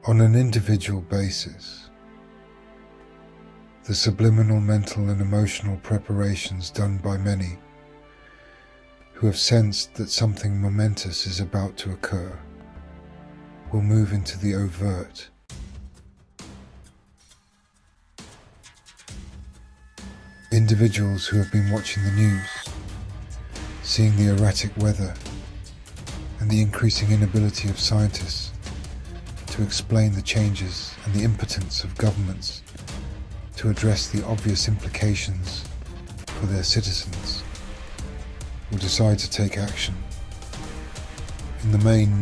On an individual basis, the subliminal mental and emotional preparations done by many who have sensed that something momentous is about to occur will move into the overt. Individuals who have been watching the news, seeing the erratic weather and the increasing inability of scientists to explain the changes and the impotence of governments to address the obvious implications for their citizens, will decide to take action. In the main,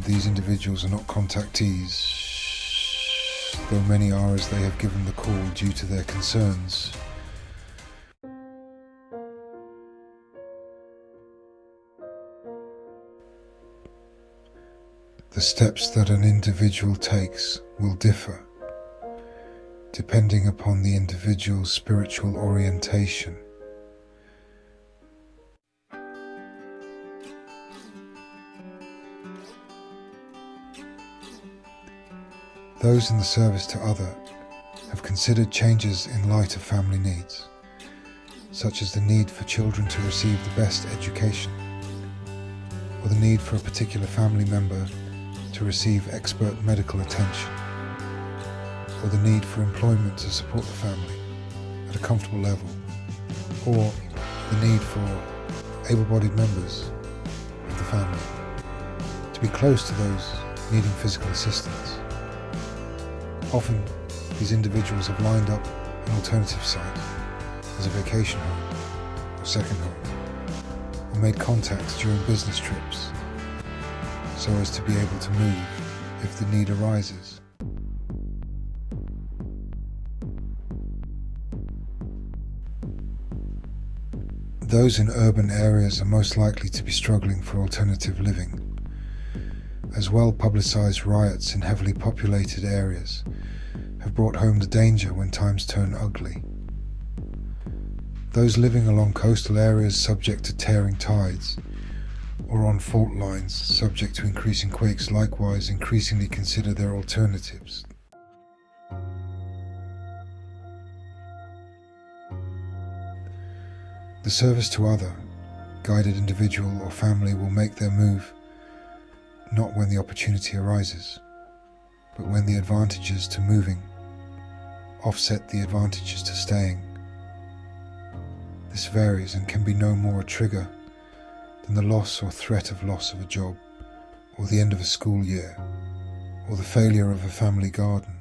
these individuals are not contactees, though many are, as they have given the call due to their concerns. The steps that an individual takes will differ, depending upon the individual's spiritual orientation. Those in the service to other have considered changes in light of family needs, such as the need for children to receive the best education, or the need for a particular family member to receive expert medical attention, or the need for employment to support the family at a comfortable level, or the need for able-bodied members of the family to be close to those needing physical assistance. Often, these individuals have lined up an alternative site as a vacation home or second home, or made contacts during business trips so as to be able to move if the need arises. Those in urban areas are most likely to be struggling for alternative living, as well-publicized riots in heavily populated areas have brought home the danger when times turn ugly. Those living along coastal areas subject to tearing tides, or on fault lines subject to increasing quakes, likewise increasingly consider their alternatives. The service to other, guided individual or family will make their move not when the opportunity arises, but when the advantages to moving offset the advantages to staying. This varies and can be no more a trigger than the loss or threat of loss of a job, or the end of a school year, or the failure of a family garden.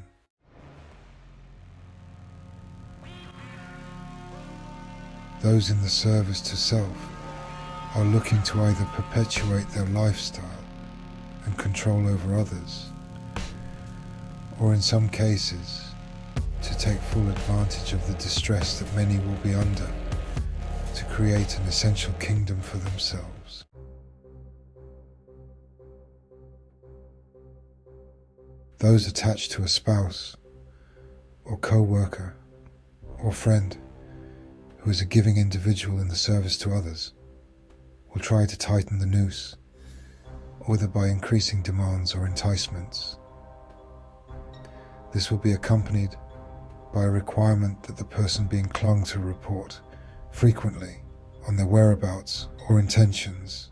Those in the service to self are looking to either perpetuate their lifestyle and control over others, or in some cases, to take full advantage of the distress that many will be under to create an essential kingdom for themselves. Those attached to a spouse, or co-worker, or friend who is a giving individual in the service to others will try to tighten the noose, whether by increasing demands or enticements. This will be accompanied by a requirement that the person being clung to report frequently on their whereabouts or intentions.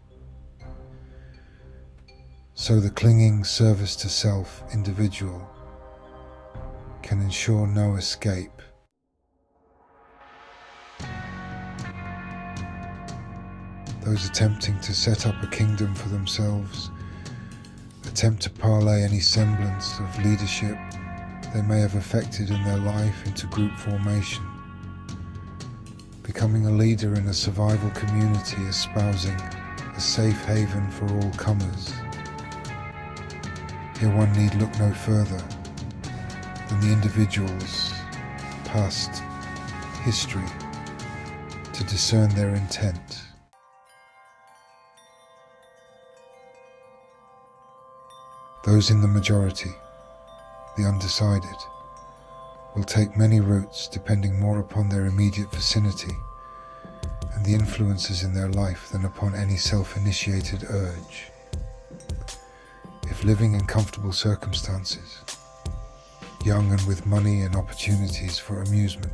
So the clinging service to self individual can ensure no escape. Those attempting to set up a kingdom for themselves attempt to parlay any semblance of leadership they may have affected in their life into group formation, becoming a leader in a survival community espousing a safe haven for all comers. Here one need look no further than the individual's past history to discern their intent. Those in the majority, the undecided, will take many routes depending more upon their immediate vicinity and the influences in their life than upon any self-initiated urge. If if living in comfortable circumstances, young and with money and opportunities for amusement,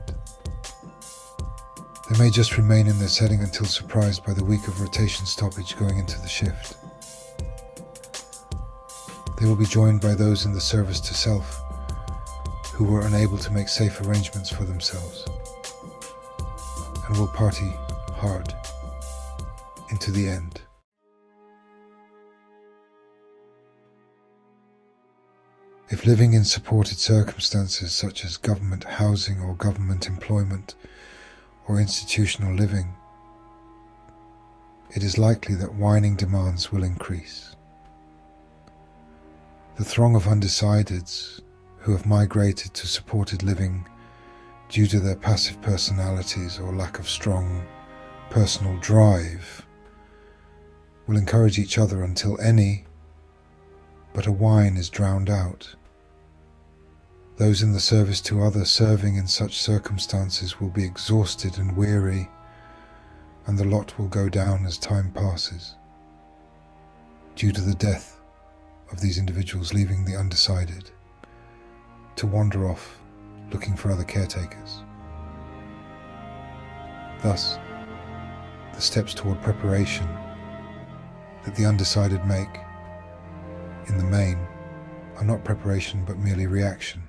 they may just remain in their setting until surprised by the week of rotation stoppage going into the shift. They will be joined by those in the service to self who were unable to make safe arrangements for themselves, and will party hard into the end. If living in supported circumstances such as government housing or government employment or institutional living, it is likely that whining demands will increase. The throng of undecideds who have migrated to supported living due to their passive personalities or lack of strong personal drive will encourage each other until any but a whine is drowned out. Those in the service to others serving in such circumstances will be exhausted and weary, and the lot will go down as time passes, due to the death of these individuals leaving the undecided to wander off looking for other caretakers. Thus, the steps toward preparation that the undecided make, in the main, are not preparation but merely reaction.